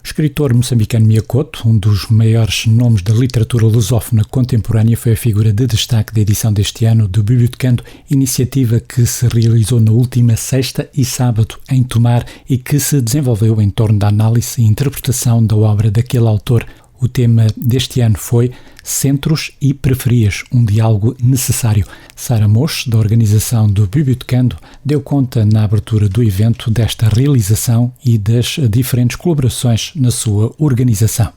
escritor moçambicano Mia Couto, um dos maiores nomes da literatura lusófona contemporânea, foi a figura de destaque da edição deste ano do Bibliotecando, iniciativa que se realizou na última sexta e sábado em Tomar e que se desenvolveu em torno da análise e interpretação da obra daquele autor. O tema deste ano foi Centros e Periferias, um diálogo necessário. Sara Mocho, da organização do Bibliotecando, deu conta na abertura do evento desta realização e das diferentes colaborações na sua organização.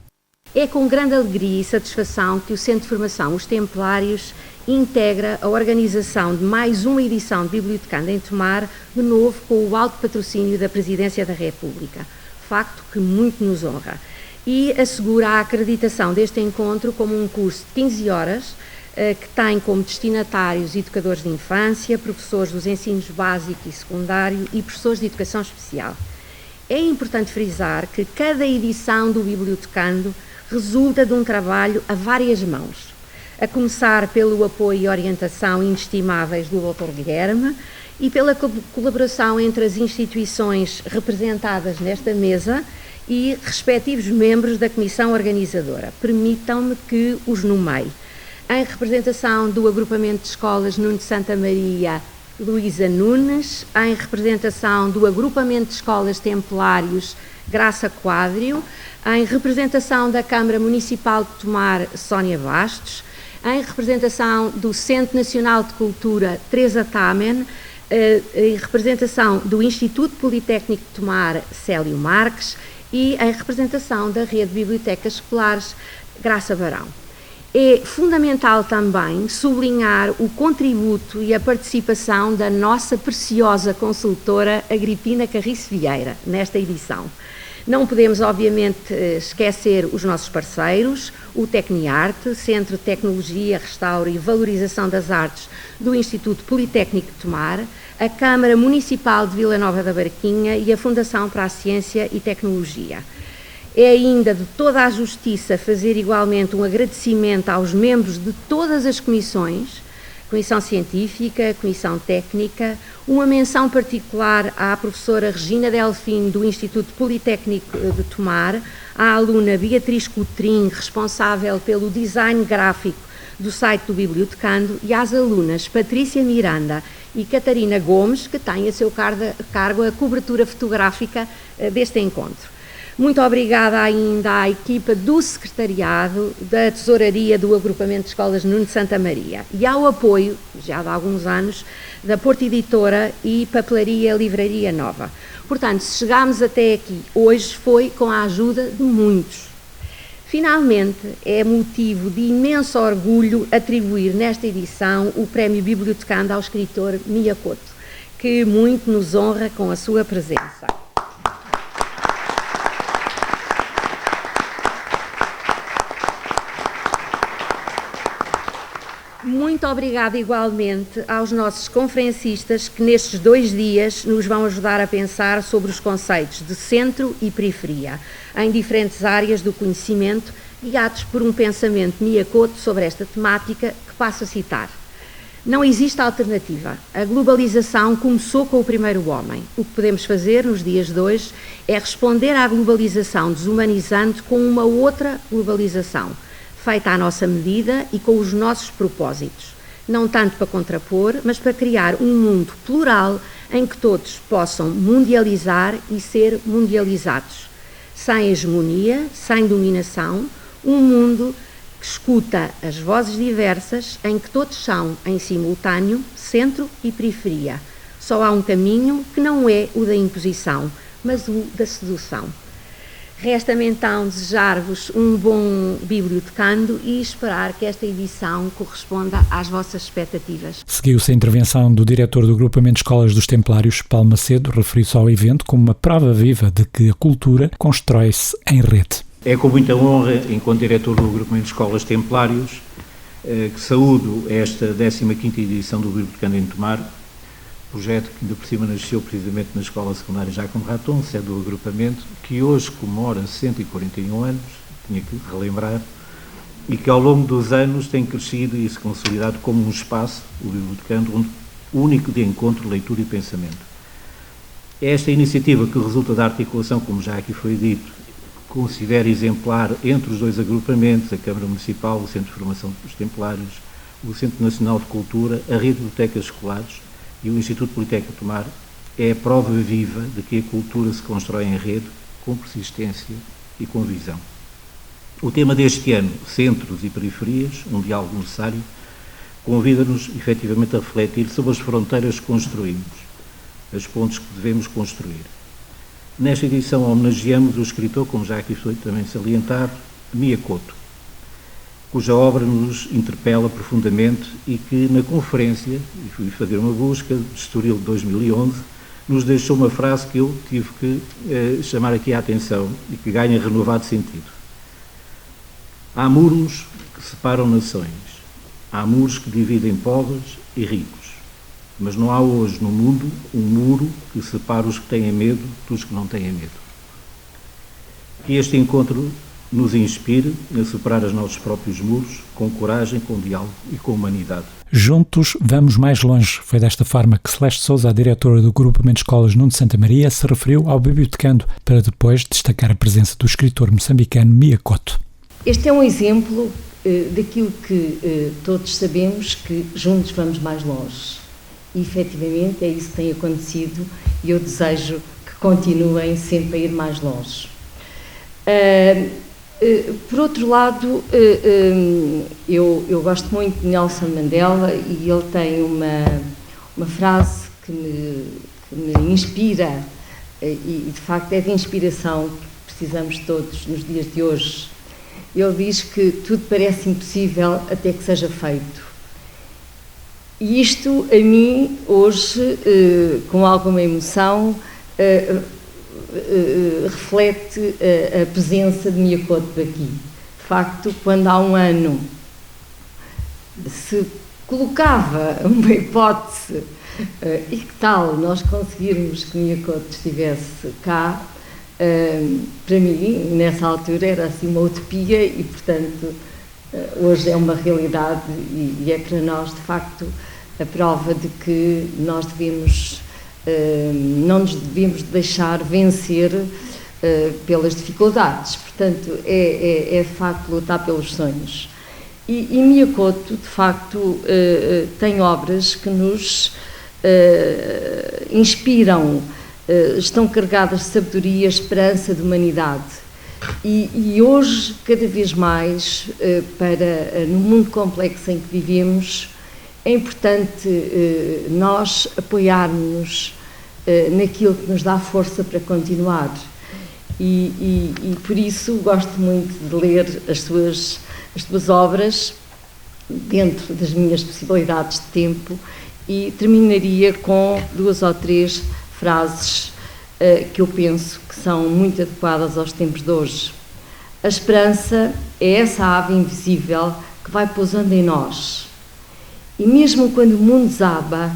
É com grande alegria e satisfação que o Centro de Formação Os Templários integra a organização de mais uma edição de Bibliotecando em Tomar, de novo com o alto patrocínio da Presidência da República, facto que muito nos honra. E assegura a acreditação deste encontro como um curso de 15 horas que tem como destinatários educadores de infância, professores dos ensinos básico e secundário e professores de educação especial. É importante frisar que cada edição do Bibliotecando resulta de um trabalho a várias mãos, a começar pelo apoio e orientação inestimáveis do Dr. Guilherme e pela colaboração entre as instituições representadas nesta mesa e respectivos membros da comissão organizadora. Permitam-me que os nomeie. Em representação do agrupamento de escolas Nuno de Santa Maria, Luísa Nunes. Em representação do agrupamento de escolas Templários, Graça Quadrio. Em representação da Câmara Municipal de Tomar, Sónia Bastos. Em representação do Centro Nacional de Cultura, Teresa Tamen. Em representação do Instituto Politécnico de Tomar, Célio Marques. E em representação da Rede de Bibliotecas Escolares, Graça Barão. É fundamental também sublinhar o contributo e a participação da nossa preciosa consultora Agripina Carriço Vieira nesta edição. Não podemos, obviamente, esquecer os nossos parceiros, o Tecniarte, Centro de Tecnologia, Restauro e Valorização das Artes do Instituto Politécnico de Tomar, a Câmara Municipal de Vila Nova da Barquinha e a Fundação para a Ciência e Tecnologia. É ainda de toda a justiça fazer igualmente um agradecimento aos membros de todas as comissões, Comissão Científica, Comissão Técnica, uma menção particular à professora Regina Delfim, do Instituto Politécnico de Tomar, à aluna Beatriz Coutrinho, responsável pelo design gráfico do site do Bibliotecando, e às alunas Patrícia Miranda e Catarina Gomes, que têm a seu cargo a cobertura fotográfica deste encontro. Muito obrigada ainda à equipa do Secretariado da Tesouraria do Agrupamento de Escolas Nuno de Santa Maria e ao apoio, já de alguns anos, da Porta Editora e Papelaria Livraria Nova. Portanto, se chegámos até aqui hoje foi com a ajuda de muitos. Finalmente, é motivo de imenso orgulho atribuir nesta edição o Prémio Bibliotecando ao escritor Mia Couto, que muito nos honra com a sua presença. Muito obrigada igualmente aos nossos conferencistas que nestes 2 dias nos vão ajudar a pensar sobre os conceitos de centro e periferia, em diferentes áreas do conhecimento, guiados por um pensamento Mia Couto sobre esta temática que passo a citar. Não existe alternativa. A globalização começou com o primeiro homem. O que podemos fazer nos dias de hoje é responder à globalização desumanizante com uma outra globalização, feita à nossa medida e com os nossos propósitos, não tanto para contrapor, mas para criar um mundo plural em que todos possam mundializar e ser mundializados, sem hegemonia, sem dominação, um mundo que escuta as vozes diversas, em que todos são, em simultâneo, centro e periferia. Só há um caminho que não é o da imposição, mas o da sedução. Resta-me então desejar-vos um bom Bibliotecando e esperar que esta edição corresponda às vossas expectativas. Seguiu-se a intervenção do diretor do Agrupamento de Escolas dos Templários, Paulo Macedo, referiu-se ao evento como uma prova viva de que a cultura constrói-se em rede. É com muita honra, enquanto diretor do Agrupamento de Escolas Templários, que saúdo esta 15ª edição do Bibliotecando em Tomar, projeto que ainda por cima nasceu precisamente na Escola Secundária Jácome Raton, sede do agrupamento, que hoje comemora 141 anos, tinha que relembrar, e que ao longo dos anos tem crescido e se consolidado como um espaço, o Bibliotecando, único de encontro, leitura e pensamento. É esta iniciativa que resulta da articulação, como já aqui foi dito, considera exemplar entre os dois agrupamentos, a Câmara Municipal, o Centro de Formação dos Templários, o Centro Nacional de Cultura, a Rede de Bibliotecas Escolares e o Instituto Politécnico de Tomar, é a prova viva de que a cultura se constrói em rede, com persistência e com visão. O tema deste ano, Centros e Periferias, um diálogo necessário, convida-nos efetivamente a refletir sobre as fronteiras que construímos, as pontes que devemos construir. Nesta edição homenageamos o escritor, como já aqui foi também salientado, Miyakoto, cuja obra nos interpela profundamente e que na conferência, e fui fazer uma busca, de Estoril de 2011, nos deixou uma frase que eu tive que chamar aqui a atenção e que ganha renovado sentido. Há muros que separam nações, há muros que dividem pobres e ricos, mas não há hoje no mundo um muro que separe os que têm medo dos que não têm medo. Que este encontro nos inspire a superar os nossos próprios muros, com coragem, com diálogo e com humanidade. Juntos vamos mais longe. Foi desta forma que Celeste Sousa, a diretora do Agrupamento de Escolas Nuno de Santa Maria, se referiu ao Bibliotecando, para depois destacar a presença do escritor moçambicano Miyakoto. Este é um exemplo daquilo que todos sabemos, que juntos vamos mais longe. E, efetivamente, é isso que tem acontecido e eu desejo que continuem sempre a ir mais longe. Por outro lado, eu gosto muito de Nelson Mandela e ele tem uma frase que me inspira e, de facto, é de inspiração que precisamos todos nos dias de hoje. Ele diz que tudo parece impossível até que seja feito. E isto, a mim, hoje, com alguma emoção, reflete a presença de Miyakoto aqui. De facto, quando há um ano se colocava uma hipótese e que tal nós conseguirmos que Miyakoto estivesse cá, para mim, nessa altura, era assim uma utopia e, portanto, hoje é uma realidade e é para nós, de facto, a prova de que nós não nos devemos deixar vencer pelas dificuldades. Portanto, é de facto lutar pelos sonhos. E Miyakoto, de facto, tem obras que nos inspiram, estão carregadas de sabedoria, esperança, de humanidade. E hoje, cada vez mais, no mundo complexo em que vivemos, é importante nós apoiarmos naquilo que nos dá força para continuar. E por isso gosto muito de ler as suas obras dentro das minhas possibilidades de tempo e terminaria com 2 ou 3 frases que eu penso que são muito adequadas aos tempos de hoje. A esperança é essa ave invisível que vai pousando em nós. E mesmo quando o mundo desaba,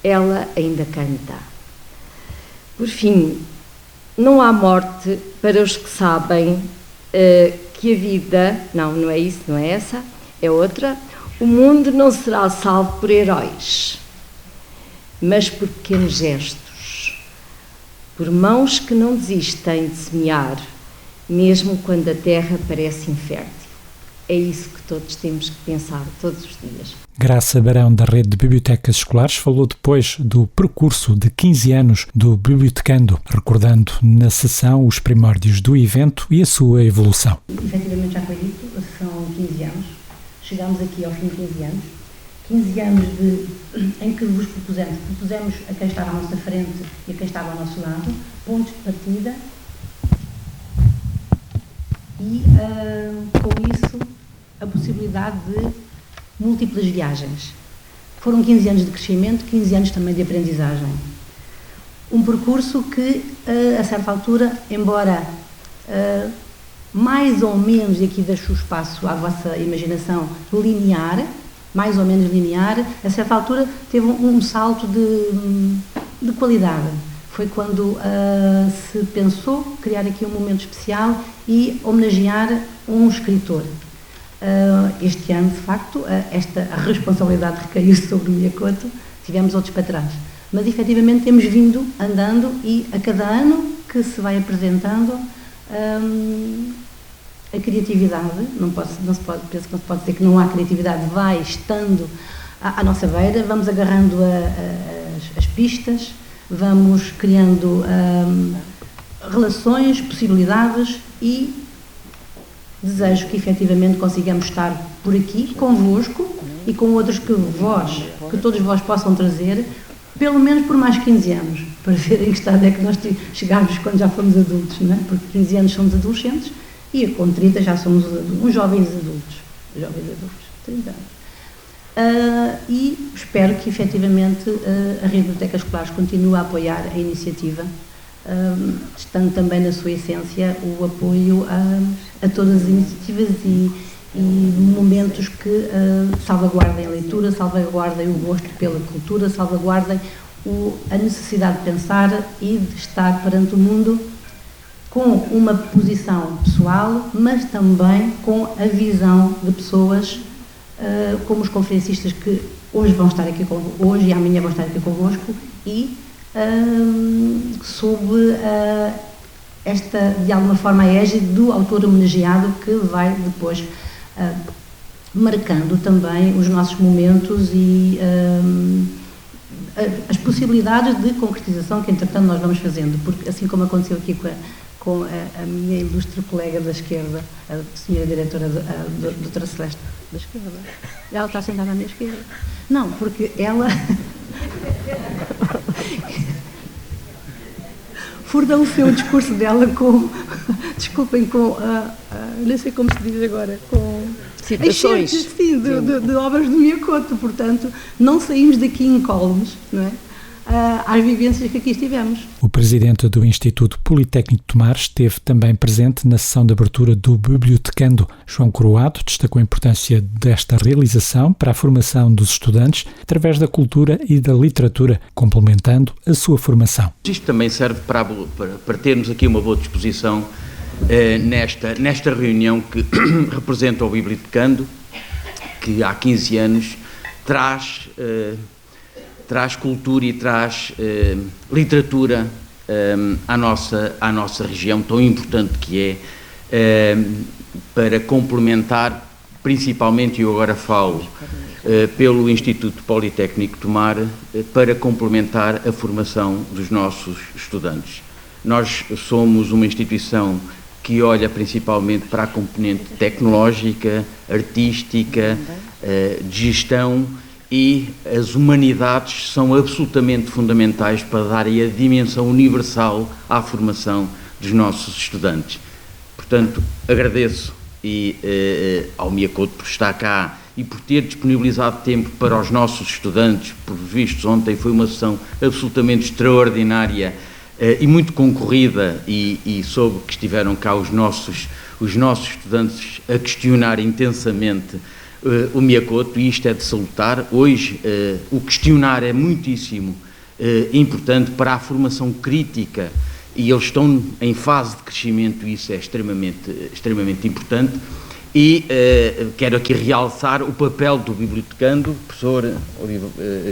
ela ainda canta. Por fim, não há morte para os que sabem que a vida... Não é isso, não é essa, é outra. O mundo não será salvo por heróis, mas por pequenos gestos, por mãos que não desistem de semear, mesmo quando a terra parece infértil. É isso que todos temos que pensar todos os dias. Graça Barão, da Rede de Bibliotecas Escolares, falou depois do percurso de 15 anos do Bibliotecando, recordando na sessão os primórdios do evento e a sua evolução. Efetivamente, já foi dito, são 15 anos. Chegamos aqui ao fim de 15 anos. 15 anos em que vos propusemos a quem estava à nossa frente e a quem estava ao nosso lado, pontos de partida e, com isso, a possibilidade de múltiplas viagens. Foram 15 anos de crescimento, 15 anos também de aprendizagem. Um percurso que, a certa altura, embora mais ou menos, e aqui deixo o espaço à vossa imaginação, linear, mais ou menos linear, a certa altura teve um salto de qualidade. Foi quando se pensou criar aqui um momento especial e homenagear um escritor. Este ano, de facto, a responsabilidade recaiu sobre o Miyakoto, tivemos outros para trás. Mas, efetivamente, temos vindo andando e, a cada ano que se vai apresentando, A criatividade, penso que não se pode dizer que não há criatividade, vai estando à nossa beira, vamos agarrando as pistas, vamos criando relações, possibilidades e desejo que efetivamente consigamos estar por aqui convosco e com outros que todos vós possam trazer, pelo menos por mais 15 anos, para ver em que estado é que nós chegámos quando já fomos adultos, não é? Porque 15 anos somos adolescentes e com 30 já somos uns jovens adultos, 30 anos. E espero que efetivamente a Rede de Bibliotecas Escolares continue a apoiar a iniciativa, estando também na sua essência o apoio a todas as iniciativas e momentos que salvaguardem a leitura, salvaguardem o gosto pela cultura, salvaguardem a necessidade de pensar e de estar perante o mundo com uma posição pessoal, mas também com a visão de pessoas como os conferencistas que hoje vão estar aqui hoje e amanhã vão estar aqui convosco e sob esta, de alguma forma, a égide do autor homenageado que vai depois marcando também os nossos momentos e as possibilidades de concretização que, entretanto, nós vamos fazendo, porque assim como aconteceu aqui com a minha ilustre colega da esquerda, a senhora diretora, a doutora Celeste, da esquerda, ela está sentada à minha esquerda. Não, porque ela fortaleceu o discurso dela com, desculpem, com não sei como se diz agora, com citações, sim, de obras do Miyakoto, portanto, não saímos daqui incólumes, não é? Às vivências que aqui estivemos. O presidente do Instituto Politécnico de Tomar esteve também presente na sessão de abertura do Bibliotecando. João Coroado destacou a importância desta realização para a formação dos estudantes através da cultura e da literatura, complementando a sua formação. Isto também serve para termos aqui uma boa disposição nesta reunião que representa o Bibliotecando, que há 15 anos traz cultura e traz literatura à nossa região, tão importante que é, para complementar, principalmente, e eu agora falo pelo Instituto Politécnico de Tomar, para complementar a formação dos nossos estudantes. Nós somos uma instituição que olha principalmente para a componente tecnológica, artística, de gestão, e as humanidades são absolutamente fundamentais para darem a dimensão universal à formação dos nossos estudantes. Portanto, agradeço ao Miyakoto por estar cá e por ter disponibilizado tempo para os nossos estudantes. Por vistos, ontem foi uma sessão absolutamente extraordinária e muito concorrida, e soube que estiveram cá os nossos estudantes a questionar intensamente o Miyakoto, e isto é de salutar. Hoje o questionar é muitíssimo importante para a formação crítica, e eles estão em fase de crescimento, e isso é extremamente importante. E quero aqui realçar o papel do bibliotecando, professor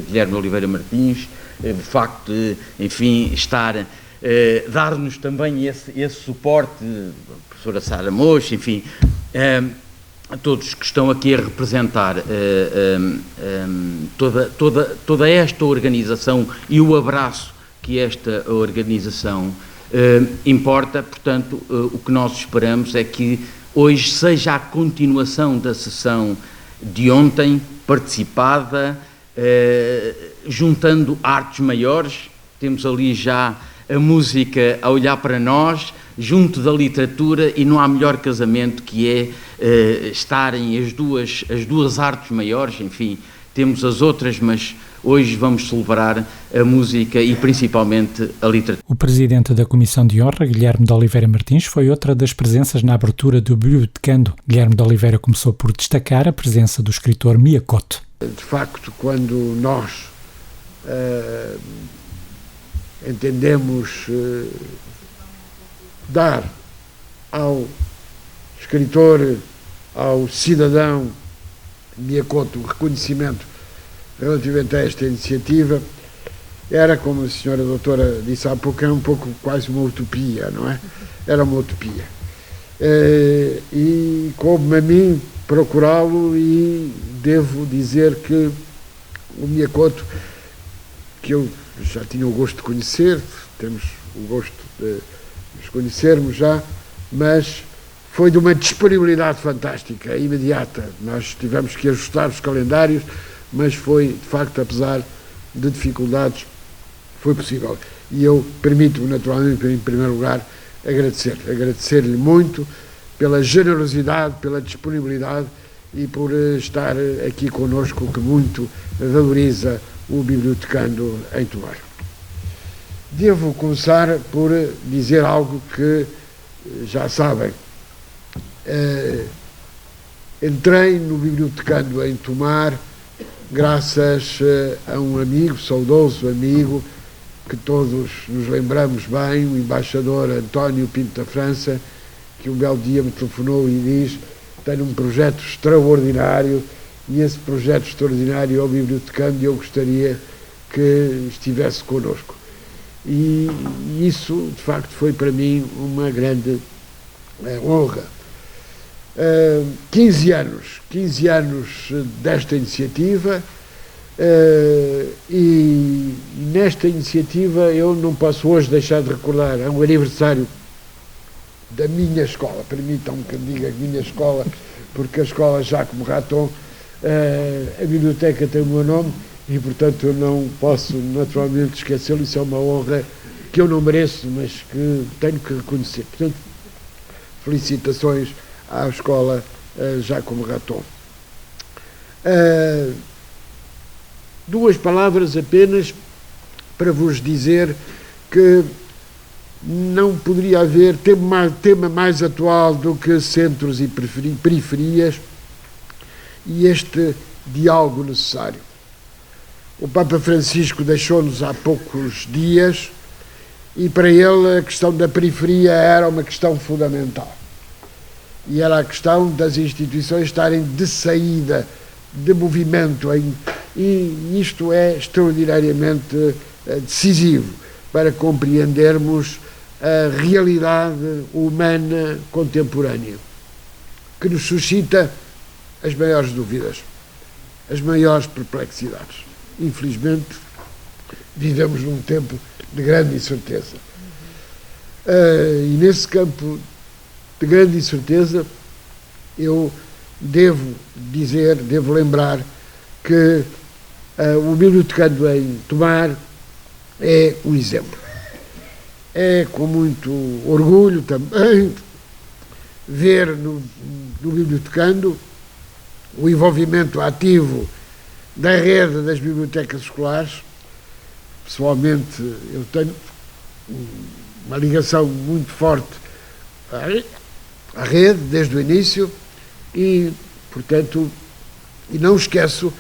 Guilherme Oliveira Martins, de facto, enfim, dar-nos também esse suporte, a professora Sara Mocho, enfim, a todos que estão aqui a representar toda esta organização e o abraço que esta organização importa. Portanto, o que nós esperamos é que hoje seja a continuação da sessão de ontem, participada, juntando artes maiores. Temos ali já a música a olhar para nós, junto da literatura, e não há melhor casamento que estarem as duas artes maiores. Enfim, temos as outras, mas hoje vamos celebrar a música e principalmente a literatura. O presidente da Comissão de Honra, Guilherme de Oliveira Martins, foi outra das presenças na abertura do Bibliotecando. Guilherme de Oliveira começou por destacar a presença do escritor Miyakoto. De facto, quando nós entendemos dar ao escritor, ao cidadão Miyakoto, o reconhecimento relativamente a esta iniciativa, era, como a senhora doutora disse há pouco, era um pouco quase uma utopia, não é? Era uma utopia. E coube-me a mim procurá-lo, e devo dizer que o Miyakoto, que eu já tinha o gosto de conhecer, temos o gosto de nos conhecermos já, mas foi de uma disponibilidade fantástica, imediata. Nós tivemos que ajustar os calendários, mas foi, de facto, apesar de dificuldades, foi possível. E eu permito-me, naturalmente, em primeiro lugar, agradecer-lhe muito pela generosidade, pela disponibilidade e por estar aqui connosco, que muito valoriza o Bibliotecando em Tomar. Devo começar por dizer algo que já sabem. Entrei no Bibliotecando em Tomar graças a um amigo, saudoso amigo, que todos nos lembramos bem, o embaixador António Pinto da França, que um belo dia me telefonou e diz: tenho um projeto extraordinário, e esse projeto extraordinário é o Bibliotecando, e eu gostaria que estivesse connosco. E isso, de facto, foi para mim uma grande honra. 15 anos desta iniciativa, e nesta iniciativa eu não posso hoje deixar de recordar, é um aniversário da minha escola, permitam-me que diga minha escola, porque a escola Jacques Maraton, a biblioteca tem o meu nome, e portanto eu não posso naturalmente esquecê-lo. Isso é uma honra que eu não mereço, mas que tenho que reconhecer. Portanto, felicitações à escola Jacques Maraton. Duas palavras apenas para vos dizer que não poderia haver tema mais atual do que centros e periferias, e este diálogo necessário. O Papa Francisco deixou-nos há poucos dias, e para ele a questão da periferia era uma questão fundamental. E era a questão das instituições estarem de saída, de movimento, e isto é extraordinariamente decisivo para compreendermos a realidade humana contemporânea, que nos suscita as maiores dúvidas, as maiores perplexidades. Infelizmente, vivemos num tempo de grande incerteza. E nesse campo de grande incerteza, eu devo lembrar que o Bibliotecando em Tomar é um exemplo. É com muito orgulho também ver no Bibliotecando o envolvimento ativo da rede das bibliotecas escolares. Pessoalmente, eu tenho uma ligação muito forte à rede desde o início, e, portanto, e não esqueço,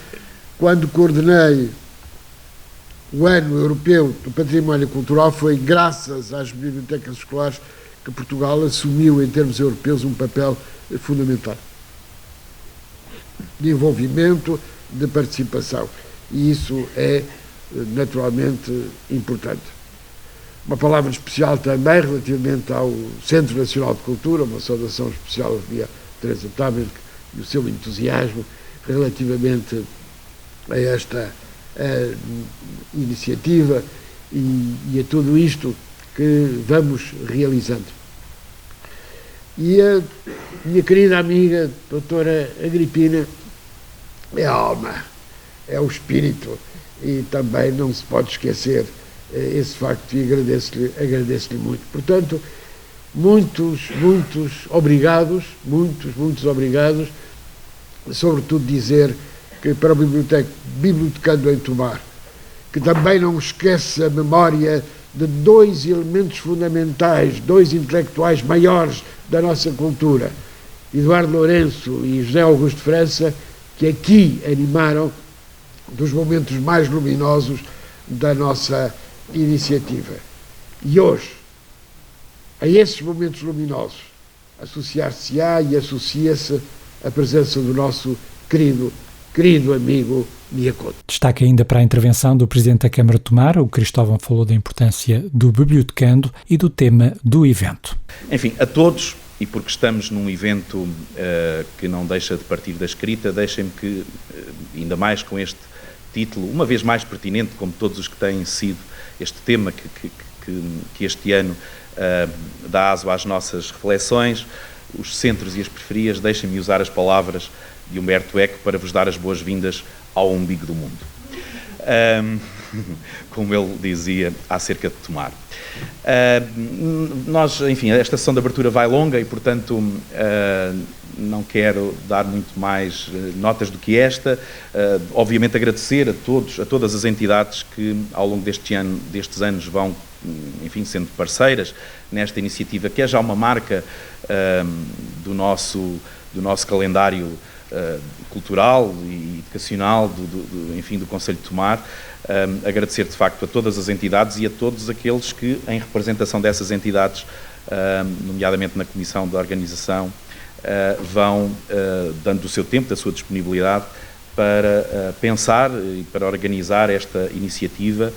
quando coordenei o Ano Europeu do Património Cultural, foi graças às bibliotecas escolares que Portugal assumiu, em termos europeus, um papel fundamental de envolvimento, de participação, e isso é naturalmente importante. Uma palavra especial também relativamente ao Centro Nacional de Cultura, uma saudação especial a Maria Teresa Távora e o seu entusiasmo relativamente a esta iniciativa e a tudo isto que vamos realizando. E a minha querida amiga doutora Agripina é a alma, é o espírito, e também não se pode esquecer esse facto, e agradeço-lhe muito. Portanto, muitos obrigados, sobretudo dizer que para o Bibliotecando em Tomar, que também não esquece a memória de dois elementos fundamentais, dois intelectuais maiores da nossa cultura, Eduardo Lourenço e José Augusto França, que aqui animaram dos momentos mais luminosos da nossa iniciativa. E hoje, a esses momentos luminosos, associar-se-á e associa-se a presença do nosso querido amigo Miyakoto. Destaque ainda para a intervenção do Presidente da Câmara de Tomar. O Cristóvão falou da importância do bibliotecando e do tema do evento. Enfim, a todos, e porque estamos num evento que não deixa de partir da escrita, deixem-me que, ainda mais com este título, uma vez mais pertinente, como todos os que têm sido, este tema que este ano dá aso às nossas reflexões, os centros e as periferias, deixem-me usar as palavras de Humberto Eco para vos dar as boas-vindas ao umbigo do mundo. Como ele dizia acerca de Tomar. Nós, enfim, esta sessão de abertura vai longa e, portanto, não quero dar muito mais notas do que esta. Obviamente agradecer a todas as entidades que ao longo destes anos vão, enfim, sendo parceiras nesta iniciativa, que é já uma marca do nosso calendário cultural e educacional enfim, do Conselho de Tomar. Agradecer de facto a todas as entidades e a todos aqueles que, em representação dessas entidades, nomeadamente na Comissão de Organização, vão dando o seu tempo, da sua disponibilidade para pensar e para organizar esta iniciativa,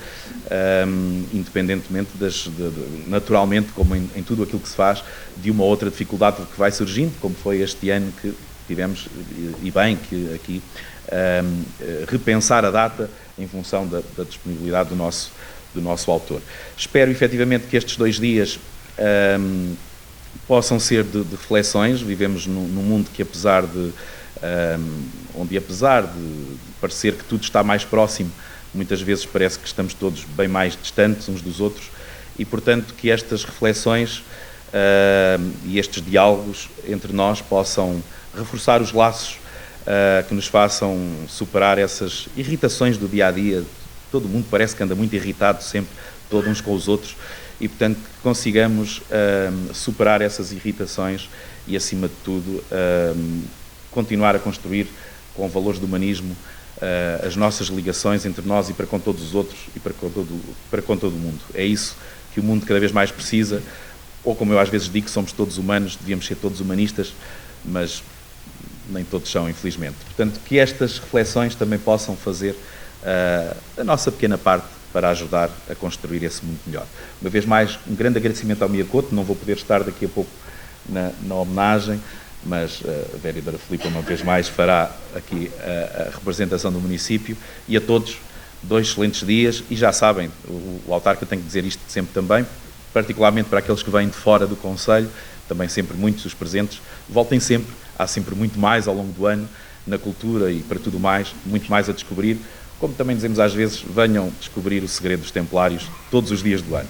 independentemente naturalmente, como em tudo aquilo que se faz, de uma ou outra dificuldade que vai surgindo, como foi este ano que tivemos, e bem, que aqui repensar a data em função da disponibilidade do nosso autor. Espero efetivamente que estes 2 dias possam ser de reflexões. Vivemos num mundo que, apesar de parecer que tudo está mais próximo, muitas vezes parece que estamos todos bem mais distantes uns dos outros e, portanto, que estas reflexões e estes diálogos entre nós possam reforçar os laços que nos façam superar essas irritações do dia-a-dia. Todo mundo parece que anda muito irritado sempre, todos uns com os outros, e, portanto, que consigamos superar essas irritações e, acima de tudo, continuar a construir com valores do humanismo as nossas ligações entre nós e para com todos os outros e para com todo o mundo. É isso que o mundo cada vez mais precisa, ou como eu às vezes digo, somos todos humanos, devíamos ser todos humanistas, mas nem todos são, infelizmente. Portanto, que estas reflexões também possam fazer a nossa pequena parte para ajudar a construir esse mundo melhor. Uma vez mais, um grande agradecimento ao Miyakoto. Não vou poder estar daqui a pouco na homenagem, mas a vereadora Filipa, uma vez mais, fará aqui a representação do município, e a todos 2 excelentes dias. E já sabem, o autarca tem que dizer isto sempre também, particularmente para aqueles que vêm de fora do Conselho, também sempre muitos os presentes, voltem sempre, há sempre muito mais ao longo do ano, na cultura e para tudo mais, muito mais a descobrir, como também dizemos às vezes, venham descobrir o segredo dos Templários todos os dias do ano.